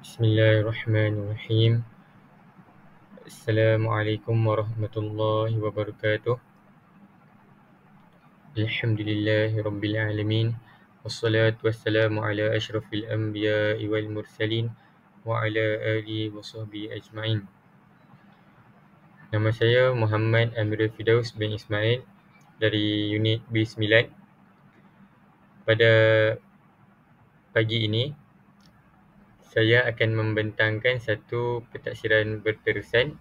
Bismillahirrahmanirrahim. Assalamualaikum warahmatullahi wabarakatuh. Alhamdulillahi rabbil alamin. Wassalatu wassalamu ala asyrafil anbiya'i wal mursalin wa ala alihi wa sahbihi ajma'in. Nama saya Muhammad Amirul Firdaus bin Ismail dari unit B9. Pada pagi ini, saya akan membentangkan satu pentaksiran berterusan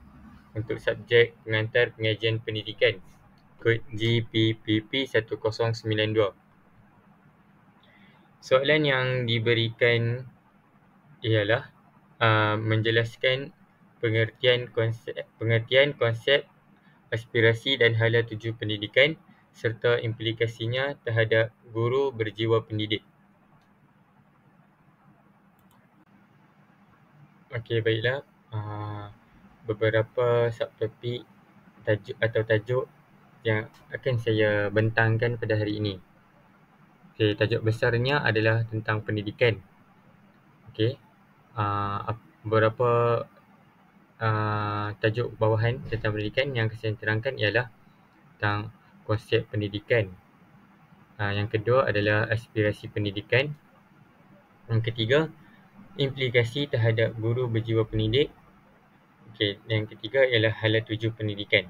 untuk subjek pengantar pengajian pendidikan kod GPPP 1092. Soalan yang diberikan ialah menjelaskan pengertian konsep aspirasi dan hala tuju pendidikan serta implikasinya terhadap guru berjiwa pendidik. Okey, baiklah. Beberapa subtopik tajuk yang akan saya bentangkan pada hari ini. Okey, tajuk besarnya adalah tentang pendidikan. Okey, beberapa tajuk bawahan tentang pendidikan yang akan saya terangkan ialah tentang konsep pendidikan. Yang kedua adalah aspirasi pendidikan. Yang ketiga, implikasi terhadap guru berjiwa pendidik. Okey, yang ketiga ialah hala tuju pendidikan.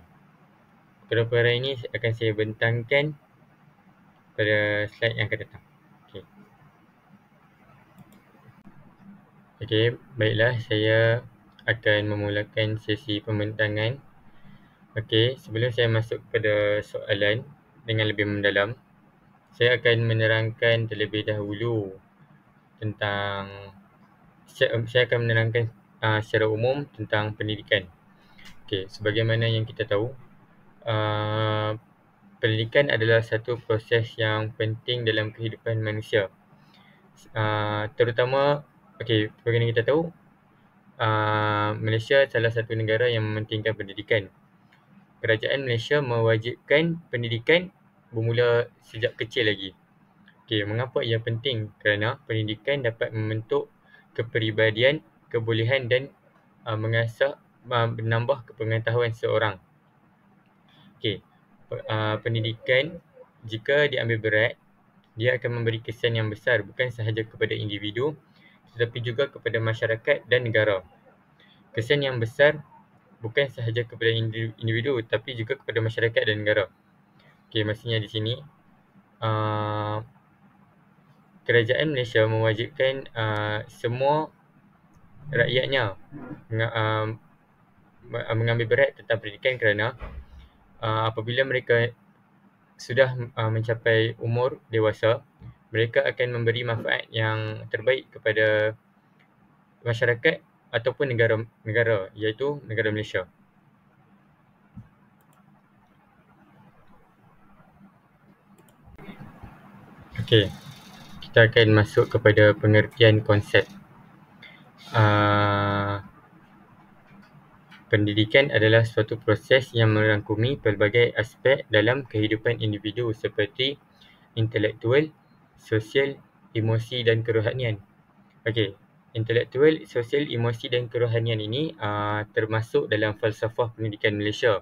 Perkara ini akan saya bentangkan pada slide yang akan datang. Okey, baiklah, saya akan memulakan sesi pembentangan. Okey, sebelum saya masuk pada soalan dengan lebih mendalam, saya akan menerangkan terlebih dahulu tentang saya akan menerangkan secara umum tentang pendidikan. Okey, sebagaimana yang kita tahu, pendidikan adalah satu proses yang penting dalam kehidupan manusia. Terutama, sebagaimana kita tahu, Malaysia salah satu negara yang mementingkan pendidikan. Kerajaan Malaysia mewajibkan pendidikan bermula sejak kecil lagi. Okey, mengapa ia penting? Kerana pendidikan dapat membentuk kepribadian, kebolehan dan menambah kepengetahuan seseorang. Okey, pendidikan jika diambil berat, dia akan memberi kesan yang besar bukan sahaja kepada individu tetapi juga kepada masyarakat dan negara. Kesan yang besar bukan sahaja kepada individu tapi juga kepada masyarakat dan negara. Okey, maksudnya di sini kerajaan Malaysia mewajibkan semua rakyatnya mengambil berat tentang pendidikan kerana apabila mereka sudah mencapai umur dewasa, mereka akan memberi manfaat yang terbaik kepada masyarakat ataupun negara iaitu negara Malaysia. Okey, kita akan masuk kepada pengertian konsep. Pendidikan adalah suatu proses yang merangkumi pelbagai aspek dalam kehidupan individu seperti intelektual, sosial, emosi dan kerohanian. Okey, intelektual, sosial, emosi dan kerohanian ini termasuk dalam falsafah pendidikan Malaysia,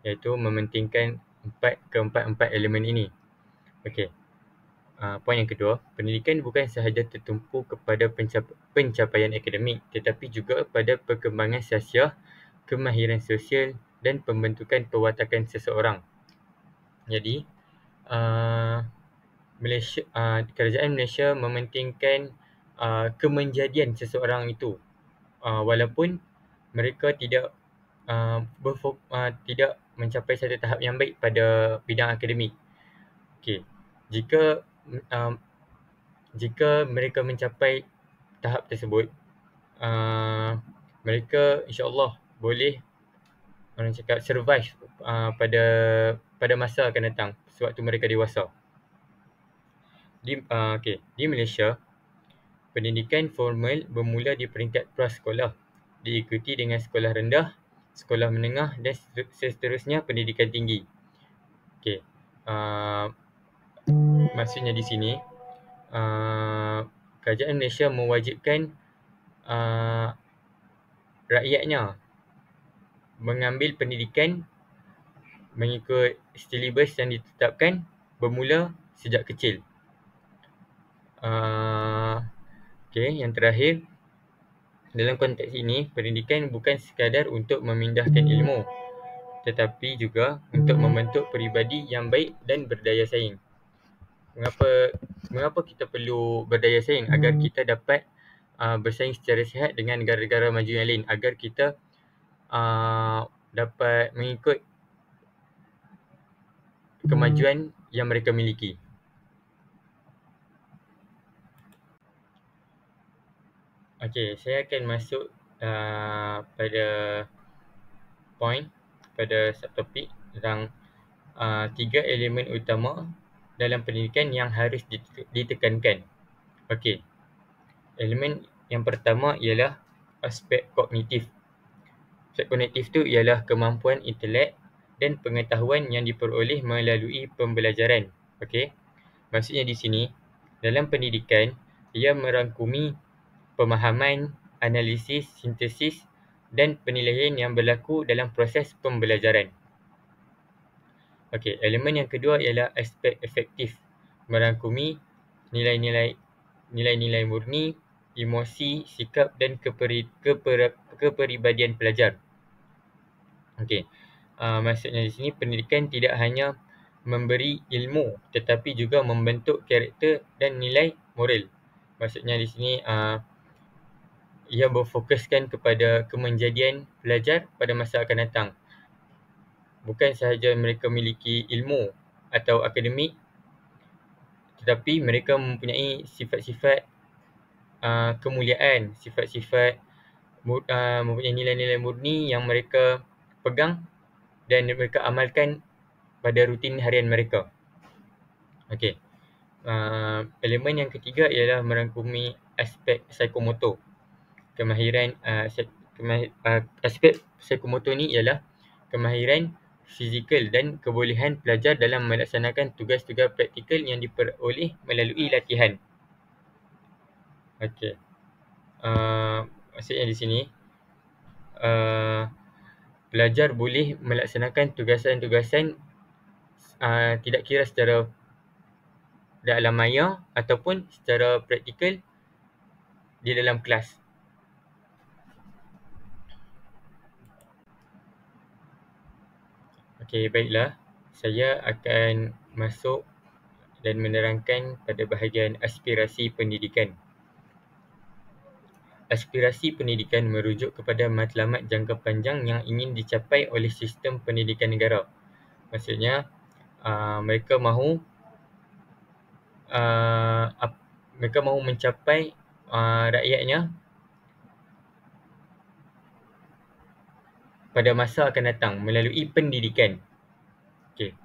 iaitu mementingkan keempat elemen ini. Okey. Poin yang kedua, pendidikan bukan sahaja tertumpu kepada pencapaian akademik tetapi juga pada perkembangan sasiah, kemahiran sosial dan pembentukan perwatakan seseorang. Jadi, kerajaan Malaysia mementingkan kemenjadian seseorang itu walaupun mereka tidak mencapai satu tahap yang baik pada bidang akademik. Okey, jika mereka mencapai tahap tersebut, mereka insya-Allah boleh survive pada masa akan datang sewaktu mereka dewasa. Di Malaysia, pendidikan formal bermula di peringkat prasekolah, diikuti dengan sekolah rendah, sekolah menengah dan seterusnya pendidikan tinggi. Okey. Maksudnya di sini kerajaan Malaysia mewajibkan rakyatnya mengambil pendidikan mengikut silibus yang ditetapkan bermula sejak kecil. Yang terakhir, dalam konteks ini, pendidikan bukan sekadar untuk memindahkan ilmu, tetapi juga untuk membentuk peribadi yang baik dan berdaya saing. Mengapa kita perlu berdaya saing? Agar kita dapat bersaing secara sihat dengan negara-negara maju yang lain, agar kita dapat mengikut kemajuan yang mereka miliki. Okey, saya akan masuk pada subtopik tentang 3 elemen utama dalam pendidikan yang harus ditekankan. Okey, elemen yang pertama ialah aspek kognitif. Aspek kognitif tu ialah kemampuan intelek dan pengetahuan yang diperoleh melalui pembelajaran. Okey, maksudnya di sini, dalam pendidikan, ia merangkumi pemahaman, analisis, sintesis dan penilaian yang berlaku dalam proses pembelajaran. Okey, elemen yang kedua ialah aspek efektif, merangkumi nilai-nilai murni, emosi, sikap dan kepribadian pelajar. Okey, maksudnya di sini pendidikan tidak hanya memberi ilmu tetapi juga membentuk karakter dan nilai moral. Maksudnya di sini ia berfokuskan kepada kemenjadian pelajar pada masa akan datang. Bukan sahaja mereka memiliki ilmu atau akademik, tetapi mereka mempunyai sifat-sifat kemuliaan, sifat-sifat mempunyai nilai-nilai murni yang mereka pegang dan mereka amalkan pada rutin harian mereka. Okey. Elemen yang ketiga ialah merangkumi aspek psikomotor. Aspek psikomotor ni ialah kemahiran fizikal dan kebolehan pelajar dalam melaksanakan tugas-tugas praktikal yang diperoleh melalui latihan. Okey. Maksudnya di sini, pelajar boleh melaksanakan tugasan-tugasan tidak kira secara dalam maya ataupun secara praktikal di dalam kelas. Okey, baiklah. Saya akan masuk dan menerangkan pada bahagian aspirasi pendidikan. Aspirasi pendidikan merujuk kepada matlamat jangka panjang yang ingin dicapai oleh sistem pendidikan negara. Maksudnya, mereka mahu mencapai rakyatnya pada masa akan datang melalui pendidikan. Okey.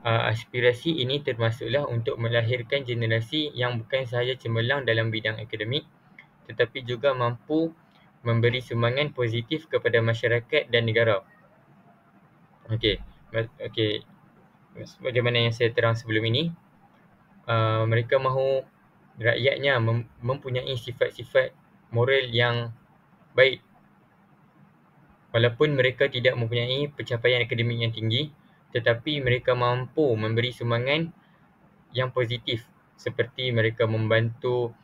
Aspirasi ini termasuklah untuk melahirkan generasi yang bukan sahaja cemerlang dalam bidang akademik tetapi juga mampu memberi sumbangan positif kepada masyarakat dan negara. Okey. Sebagaimana yang saya terang sebelum ini, mereka mahu rakyatnya mempunyai sifat-sifat moral yang baik. Walaupun mereka tidak mempunyai pencapaian akademik yang tinggi, tetapi mereka mampu memberi sumbangan yang positif seperti mereka membantu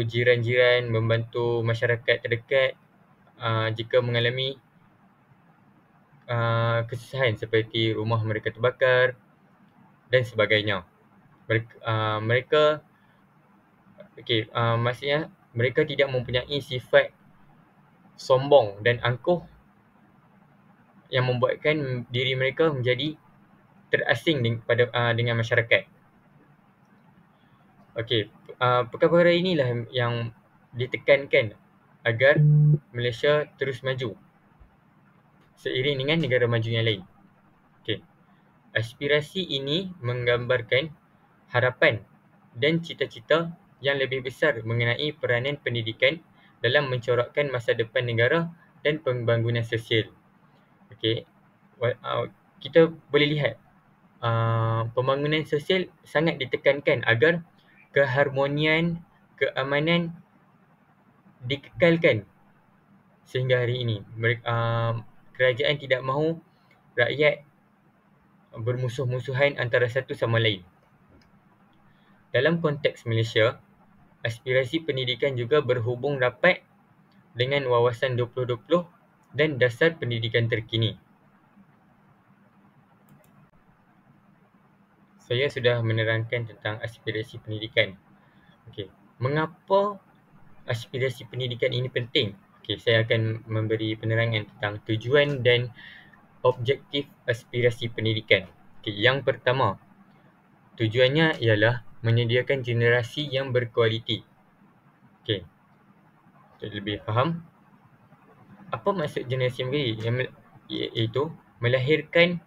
jiran-jiran, membantu masyarakat terdekat jika mengalami kesusahan seperti rumah mereka terbakar dan sebagainya. Maksudnya mereka tidak mempunyai sifat sombong dan angkuh yang membuatkan diri mereka menjadi terasing dengan masyarakat. Okey, perkara inilah yang ditekankan agar Malaysia terus maju seiring dengan negara maju yang lain. Okey. Aspirasi ini menggambarkan harapan dan cita-cita yang lebih besar mengenai peranan pendidikan dalam mencorakkan masa depan negara dan pembangunan sosial. Okey. Kita boleh lihat pembangunan sosial sangat ditekankan agar keharmonian, keamanan dikekalkan sehingga hari ini. Kerajaan tidak mahu rakyat bermusuh-musuhan antara satu sama lain. Dalam konteks Malaysia, aspirasi pendidikan juga berhubung rapat dengan Wawasan 2020 dan Dasar Pendidikan Terkini. Saya sudah menerangkan tentang aspirasi pendidikan. Okey, mengapa aspirasi pendidikan ini penting? Okey, saya akan memberi penerangan tentang tujuan dan objektif aspirasi pendidikan. Okey, yang pertama, tujuannya ialah menyediakan generasi yang berkualiti. Okey, untuk lebih faham, apa maksud generasi yang berkualiti? Iaitu melahirkan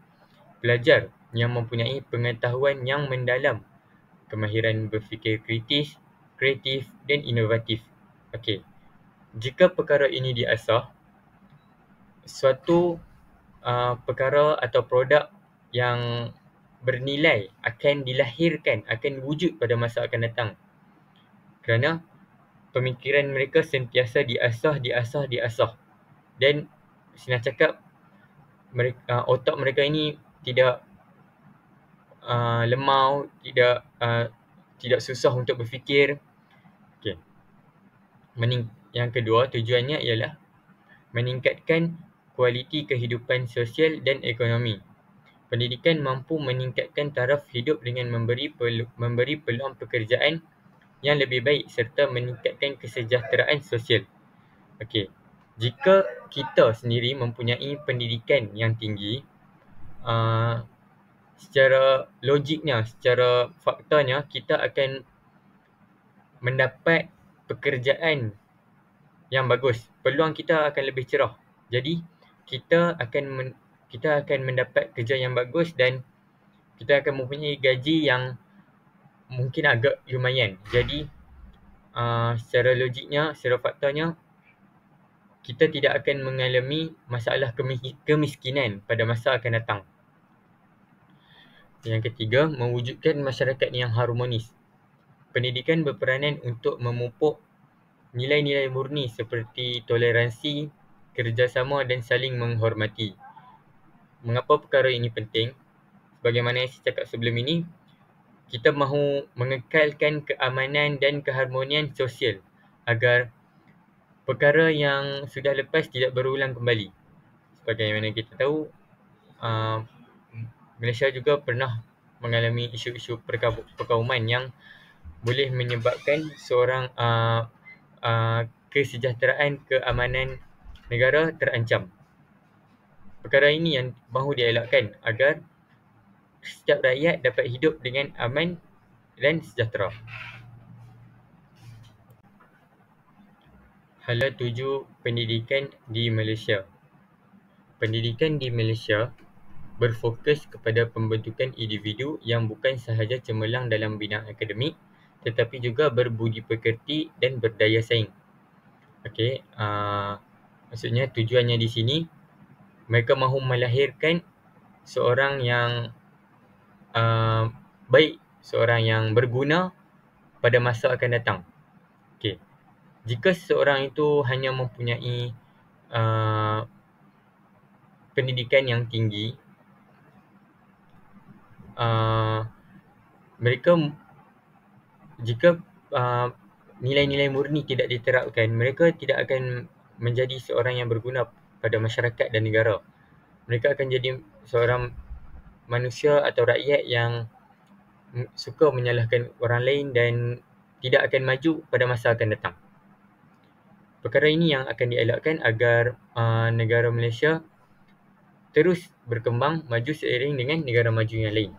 pelajar yang mempunyai pengetahuan yang mendalam, kemahiran berfikir kritis, kreatif dan inovatif. Okey, jika perkara ini diasah, suatu perkara atau produk yang bernilai akan dilahirkan, akan wujud pada masa akan datang. Kerana pemikiran mereka sentiasa diasah. Dan senang cakap, otak mereka ini tidak lemau, tidak susah untuk berfikir. Okay. Yang kedua, tujuannya ialah meningkatkan kualiti kehidupan sosial dan ekonomi. Pendidikan mampu meningkatkan taraf hidup dengan memberi peluang pekerjaan yang lebih baik serta meningkatkan kesejahteraan sosial. Okey, jika kita sendiri mempunyai pendidikan yang tinggi, secara logiknya, secara faktanya, kita akan mendapat pekerjaan yang bagus. Peluang kita akan lebih cerah. Jadi, kita akan mendapat kerja yang bagus dan kita akan mempunyai gaji yang mungkin agak lumayan. Jadi, secara logiknya, secara faktanya, kita tidak akan mengalami masalah kemiskinan pada masa akan datang. Yang ketiga, mewujudkan masyarakat yang harmonis. Pendidikan berperanan untuk memupuk nilai-nilai murni seperti toleransi, kerjasama dan saling menghormati. Mengapa perkara ini penting? Sebagaimana yang saya cakap sebelum ini, kita mahu mengekalkan keamanan dan keharmonian sosial agar perkara yang sudah lepas tidak berulang kembali. Sebagaimana kita tahu, Malaysia juga pernah mengalami isu-isu perkauman yang boleh menyebabkan seorang kesejahteraan, keamanan negara terancam. Perkara ini yang mahu dielakkan agar setiap rakyat dapat hidup dengan aman dan sejahtera. Hala 7 pendidikan di Malaysia. Pendidikan di Malaysia berfokus kepada pembentukan individu yang bukan sahaja cemerlang dalam bidang akademik tetapi juga berbudi pekerti dan berdaya saing. Okey, maksudnya tujuannya di sini mereka mahu melahirkan seorang yang baik, seorang yang berguna pada masa akan datang. Okey, jika seseorang itu hanya mempunyai pendidikan yang tinggi, jika nilai-nilai murni tidak diterapkan, mereka tidak akan menjadi seorang yang berguna pada masyarakat dan negara. Mereka akan jadi seorang manusia atau rakyat yang suka menyalahkan orang lain dan tidak akan maju pada masa akan datang. Perkara ini yang akan dielakkan agar negara Malaysia terus berkembang maju seiring dengan negara maju yang lain.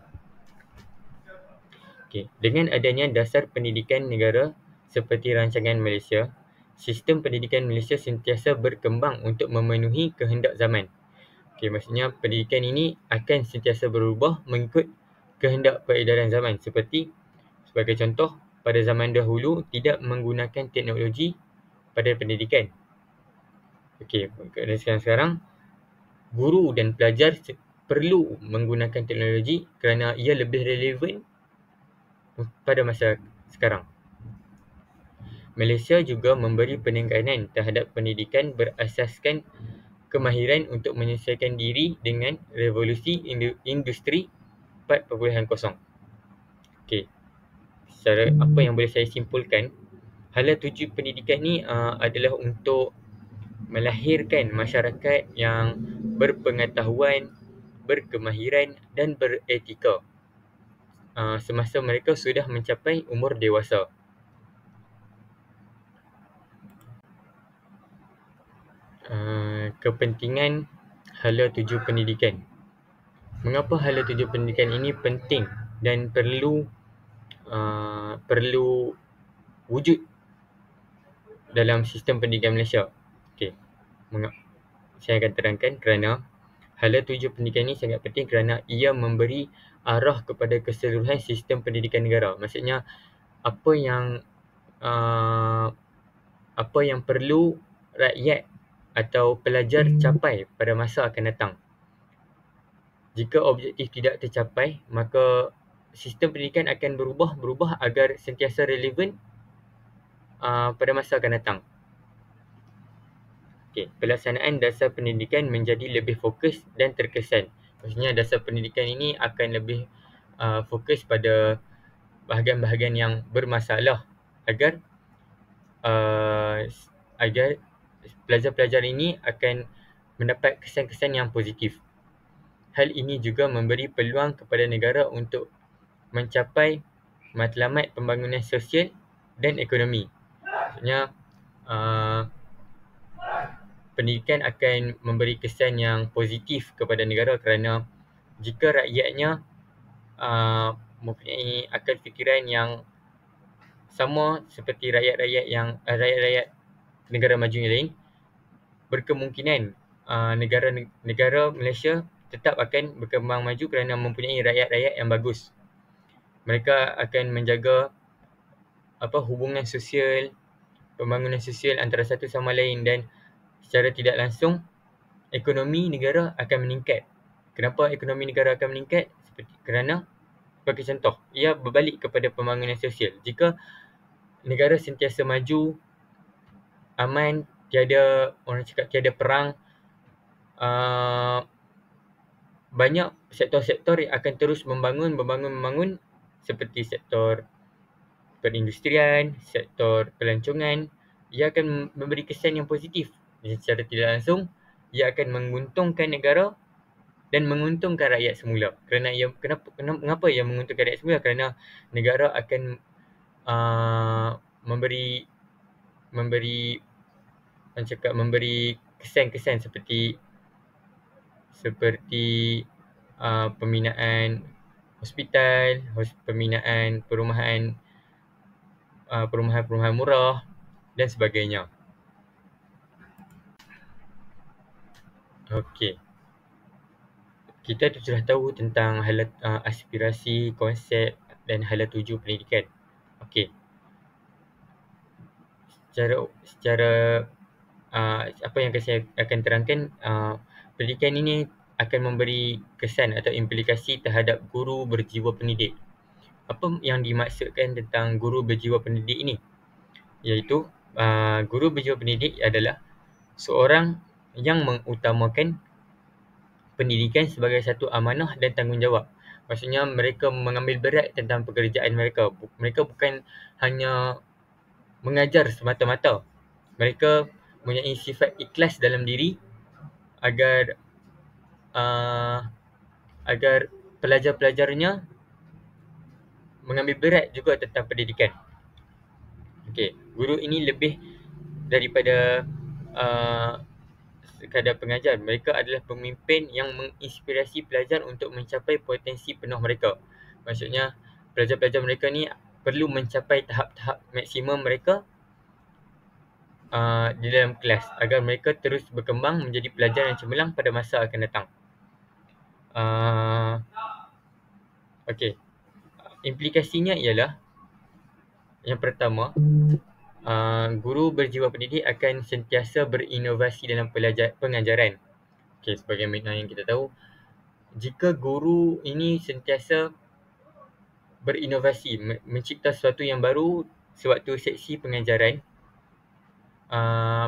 Okay. Dengan adanya dasar pendidikan negara seperti rancangan Malaysia, sistem pendidikan Malaysia sentiasa berkembang untuk memenuhi kehendak zaman. Okay, maksudnya pendidikan ini akan sentiasa berubah mengikut kehendak peredaran zaman. Seperti sebagai contoh, pada zaman dahulu tidak menggunakan teknologi pada pendidikan. Okay, dan sekarang guru dan pelajar perlu menggunakan teknologi kerana ia lebih relevan pada masa sekarang. Malaysia juga memberi penekanan terhadap pendidikan berasaskan kemahiran untuk menyesuaikan diri dengan revolusi industri 4.0. Okey, secara apa yang boleh saya simpulkan, hala tuju pendidikan ni adalah untuk melahirkan masyarakat yang berpengetahuan, berkemahiran dan beretika semasa mereka sudah mencapai umur dewasa. Kepentingan hala tuju pendidikan. Mengapa hala tuju pendidikan ini penting dan perlu wujud dalam sistem pendidikan Malaysia? Okey, saya akan terangkan kerana hala tuju pendidikan ini sangat penting kerana ia memberi arah kepada keseluruhan sistem pendidikan negara. Maksudnya apa yang perlu rakyat atau pelajar capai pada masa akan datang. Jika objektif tidak tercapai, maka sistem pendidikan akan berubah agar sentiasa relevan pada masa akan datang. Okay. Pelaksanaan dasar pendidikan menjadi lebih fokus dan terkesan. Maksudnya dasar pendidikan ini akan lebih fokus pada bahagian-bahagian yang bermasalah agar pelajar-pelajar ini akan mendapat kesan-kesan yang positif. Hal ini juga memberi peluang kepada negara untuk mencapai matlamat pembangunan sosial dan ekonomi. Maksudnya pendidikan akan memberi kesan yang positif kepada negara kerana jika rakyatnya mempunyai akal fikiran yang sama seperti rakyat-rakyat negara maju yang lain, berkemungkinan negara Malaysia tetap akan berkembang maju kerana mempunyai rakyat-rakyat yang bagus. Mereka akan menjaga hubungan sosial, pembangunan sosial antara satu sama lain dan secara tidak langsung ekonomi negara akan meningkat. Kenapa ekonomi negara akan meningkat? Kerana sebagai contoh, ia berbalik kepada pembangunan sosial. Jika negara sentiasa maju, aman, tiada perang, banyak sektor-sektor yang akan terus membangun seperti sektor perindustrian, sektor pelancongan. Ia akan memberi kesan yang positif. Secara tidak langsung, ia akan menguntungkan negara dan menguntungkan rakyat semula. Mengapa ia menguntungkan rakyat semula? Kerana negara akan memberi kesan-kesan seperti pembinaan hospital, pembinaan perumahan murah dan sebagainya. Okey. Kita sudah tahu tentang aspirasi, konsep dan hala tuju pendidikan. Okey. Secara apa yang saya akan terangkan, pendidikan ini akan memberi kesan atau implikasi terhadap guru berjiwa pendidik. Apa yang dimaksudkan tentang guru berjiwa pendidik ini? Iaitu guru berjiwa pendidik adalah seorang yang mengutamakan pendidikan sebagai satu amanah dan tanggungjawab. Maksudnya mereka mengambil berat tentang pekerjaan mereka. Mereka bukan hanya mengajar semata-mata. Mereka mempunyai sifat ikhlas dalam diri agar pelajar-pelajarnya mengambil berat juga tentang pendidikan. Okey, guru ini lebih daripada sekadar pengajar. Mereka adalah pemimpin yang menginspirasi pelajar untuk mencapai potensi penuh mereka. Maksudnya pelajar-pelajar mereka ni perlu mencapai tahap-tahap maksimum mereka di dalam kelas agar mereka terus berkembang menjadi pelajar yang cemerlang pada masa akan datang. Okey. Implikasinya ialah yang pertama, guru berjiwa pendidik akan sentiasa berinovasi dalam pengajaran. Okey, sebagaimana yang kita tahu, jika guru ini sentiasa berinovasi, mencipta sesuatu yang baru sewaktu seksi pengajaran,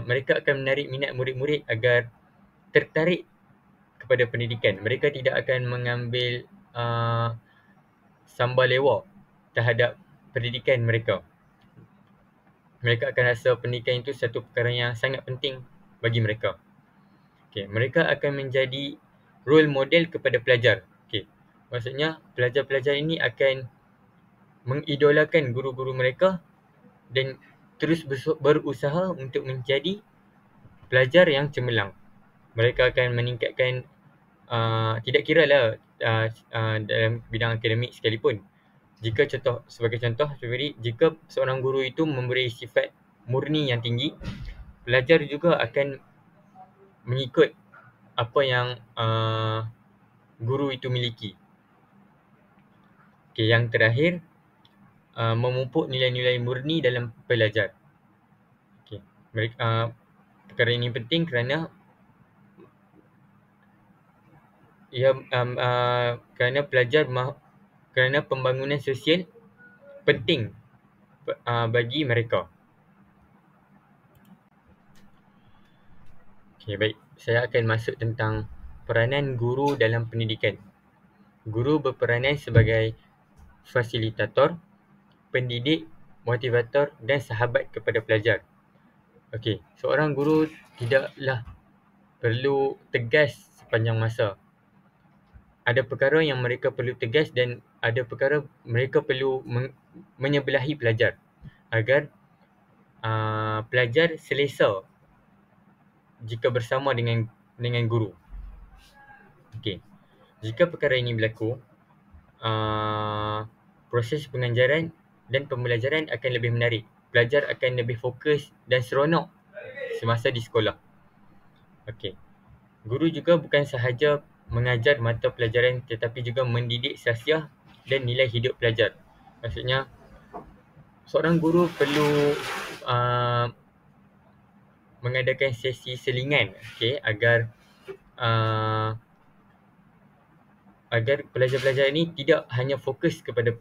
mereka akan menarik minat murid-murid agar tertarik kepada pendidikan. Mereka tidak akan mengambil sambal lewat terhadap pendidikan mereka. Mereka akan rasa pendidikan itu satu perkara yang sangat penting bagi mereka. Okay. Mereka akan menjadi role model kepada pelajar. Okay. Maksudnya pelajar-pelajar ini akan mengidolakan guru-guru mereka dan terus berusaha untuk menjadi pelajar yang cemerlang. Mereka akan meningkatkan, tidak kira lah dalam bidang akademik sekalipun. Sebagai contoh, jika seorang guru itu memberi sifat murni yang tinggi, pelajar juga akan mengikut apa yang guru itu miliki. Okay, yang terakhir, memupuk nilai-nilai murni dalam pelajar. Okay. Perkara ini penting kerana kerana kerana pembangunan sosial penting bagi mereka. Okay, baik. Saya akan masuk tentang peranan guru dalam pendidikan. Guru berperanan sebagai fasilitator, pendidik, motivator dan sahabat kepada pelajar. Okey, seorang guru tidaklah perlu tegas sepanjang masa. Ada perkara yang mereka perlu tegas dan ada perkara mereka perlu menyebelahi pelajar agar pelajar selesa jika bersama dengan guru. Okey. Jika perkara ini berlaku, proses pengajaran dan pembelajaran akan lebih menarik. Pelajar akan lebih fokus dan seronok semasa di sekolah. Okey. Guru juga bukan sahaja mengajar mata pelajaran tetapi juga mendidik sasiah dan nilai hidup pelajar. Maksudnya, seorang guru perlu mengadakan sesi selingan, agar pelajar-pelajar ini tidak hanya fokus kepada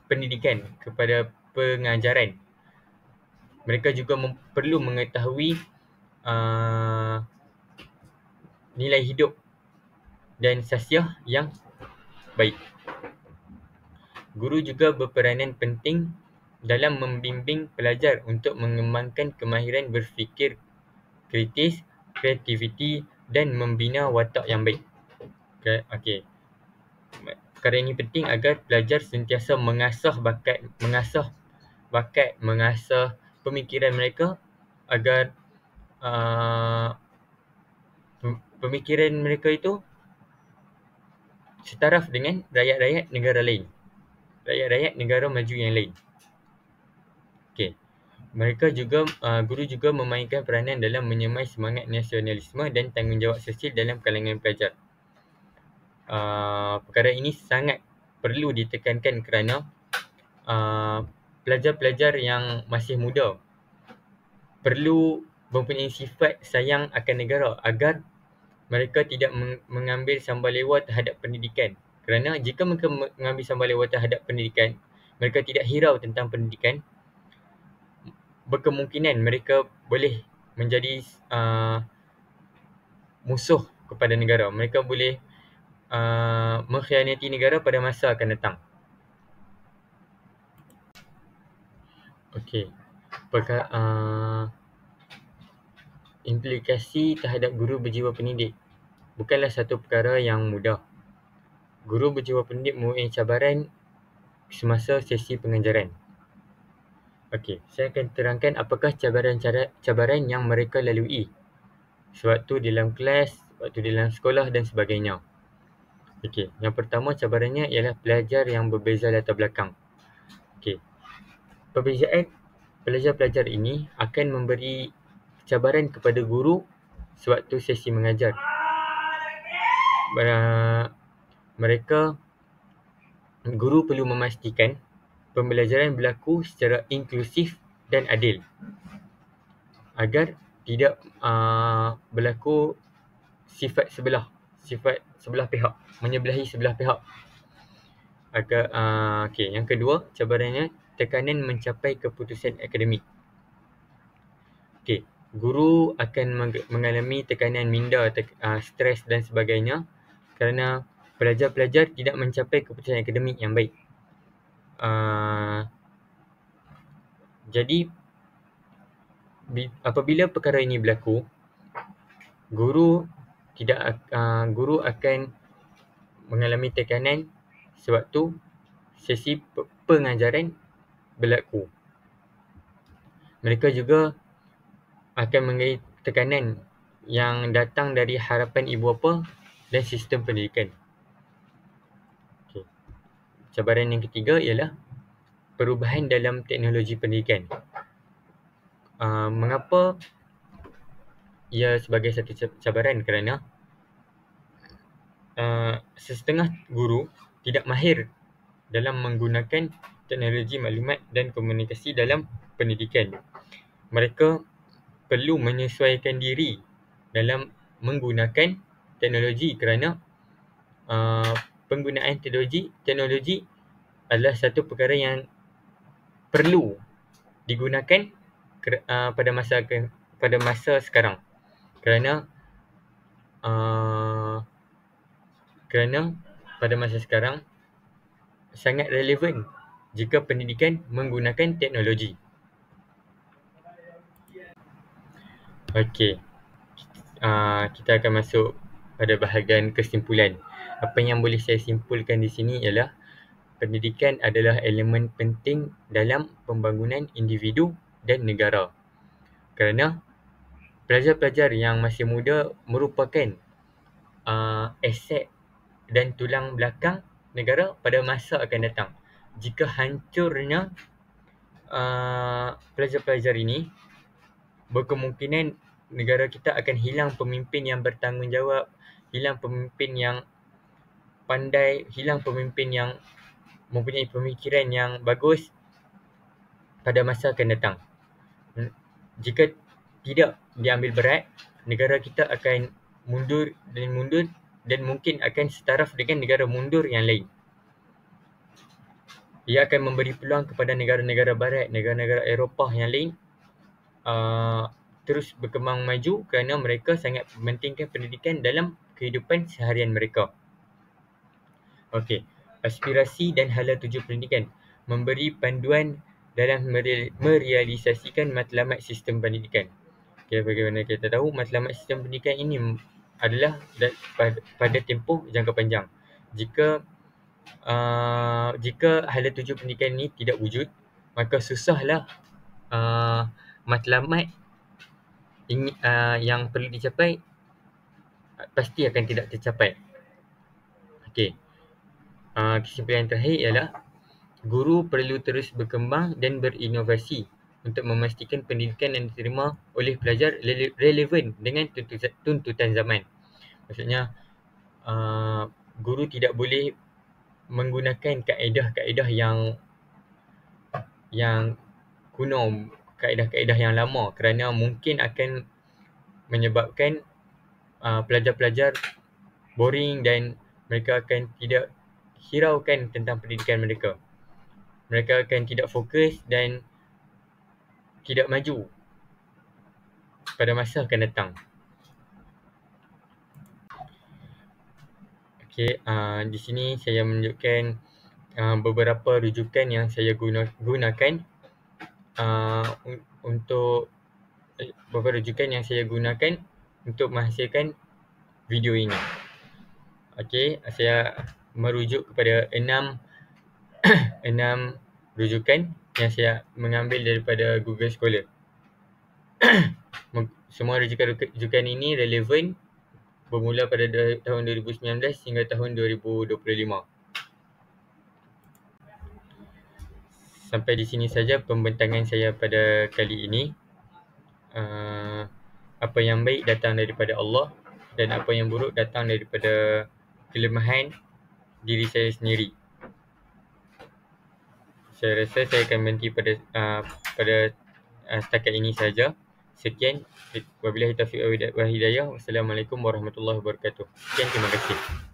pendidikan, kepada pengajaran. Mereka juga perlu mengetahui nilai hidup dan sasiah yang baik. Guru juga berperanan penting dalam membimbing pelajar untuk mengembangkan kemahiran berfikir kritis, kreativiti dan membina watak yang baik. Okey. Perkara ini penting agar pelajar sentiasa mengasah pemikiran mereka agar pemikiran mereka itu setaraf dengan rakyat-rakyat negara lain. Rakyat-rakyat negara maju yang lain. Okey. Guru juga memainkan peranan dalam menyemai semangat nasionalisme dan tanggungjawab sosial dalam kalangan pelajar. Perkara ini sangat perlu ditekankan kerana pelajar-pelajar yang masih muda perlu mempunyai sifat sayang akan negara agar mereka tidak mengambil sambal lewat terhadap pendidikan. Kerana jika mereka mengambil sambal lewat terhadap pendidikan, mereka tidak hirau tentang pendidikan, berkemungkinan mereka boleh menjadi musuh kepada negara. Mereka boleh mengkhianati negara pada masa akan datang. Okey. Implikasi terhadap guru berjiwa pendidik bukanlah satu perkara yang mudah. Guru berjiwa pendidik mempunyai cabaran semasa sesi pengajaran. Okey, saya akan terangkan apakah cabaran yang mereka lalui sewaktu dalam kelas, waktu dalam sekolah dan sebagainya. Okey, yang pertama cabarannya ialah pelajar yang berbeza latar belakang. Okey. Perbezaan pelajar-pelajar ini akan memberi cabaran kepada guru sewaktu sesi mengajar. Guru perlu memastikan pembelajaran berlaku secara inklusif dan adil agar tidak berlaku sifat sebelah pihak, menyebelahi sebelah pihak. Okey, yang kedua cabarannya tekanan mencapai keputusan akademik. Okey, guru akan mengalami tekanan minda, stres dan sebagainya kerana pelajar-pelajar tidak mencapai keputusan akademik yang baik. Jadi apabila perkara ini berlaku, guru akan mengalami tekanan sewaktu sesi pengajaran berlaku. Mereka juga akan mengalami tekanan yang datang dari harapan ibu bapa dan sistem pendidikan. Okay. Cabaran yang ketiga ialah perubahan dalam teknologi pendidikan. Mengapa ia sebagai satu cabaran? Kerana sesetengah guru tidak mahir dalam menggunakan teknologi maklumat dan komunikasi dalam pendidikan. Mereka perlu menyesuaikan diri dalam menggunakan teknologi kerana penggunaan teknologi adalah satu perkara yang perlu digunakan pada masa sekarang kerana pada masa sekarang sangat relevan jika pendidikan menggunakan teknologi. Okey. Kita akan masuk pada bahagian kesimpulan. Apa yang boleh saya simpulkan di sini ialah pendidikan adalah elemen penting dalam pembangunan individu dan negara. Kerana pelajar-pelajar yang masih muda merupakan aset dan tulang belakang negara pada masa akan datang. Jika hancurnya pelajar-pelajar ini, berkemungkinan negara kita akan hilang pemimpin yang bertanggungjawab, hilang pemimpin yang pandai, hilang pemimpin yang mempunyai pemikiran yang bagus pada masa akan datang. Jika tidak diambil berat, negara kita akan mundur dan mungkin akan setaraf dengan negara mundur yang lain. Ia akan memberi peluang kepada negara-negara barat, negara-negara Eropah yang lain terus berkembang maju kerana mereka sangat mementingkan pendidikan dalam kehidupan seharian mereka. Okey, aspirasi dan hala tuju pendidikan memberi panduan dalam merealisasikan matlamat sistem pendidikan. Okay, bagaimana kita tahu matlamat sistem pendidikan ini adalah pada tempoh jangka panjang. Jika hala tuju pendidikan ini tidak wujud, maka susahlah matlamat yang perlu dicapai pasti akan tidak tercapai. Okey. Kesimpulan terakhir ialah guru perlu terus berkembang dan berinovasi untuk memastikan pendidikan yang diterima oleh pelajar relevan dengan tuntutan zaman. Maksudnya guru tidak boleh menggunakan kaedah-kaedah yang kuno, kaedah-kaedah yang lama kerana mungkin akan menyebabkan pelajar-pelajar boring dan mereka akan tidak hiraukan tentang pendidikan mereka. Mereka akan tidak fokus dan tidak maju pada masa akan datang. Okey, di sini saya menunjukkan beberapa rujukan yang saya gunakan untuk menghasilkan video ini. Okey, saya merujuk kepada 6 rujukan yang saya mengambil daripada Google Scholar. Semua rujukan ini relevan bermula pada tahun 2019 hingga tahun 2025. Sampai di sini saja pembentangan saya pada kali ini. Apa yang baik datang daripada Allah dan apa yang buruk datang daripada kelemahan diri saya sendiri. Saya rasa saya akan berhenti pada setakat ini saja. Sekian. Wabillahi taufiq wal hidayah. Wassalamualaikum warahmatullahi wabarakatuh. Sekian, terima kasih.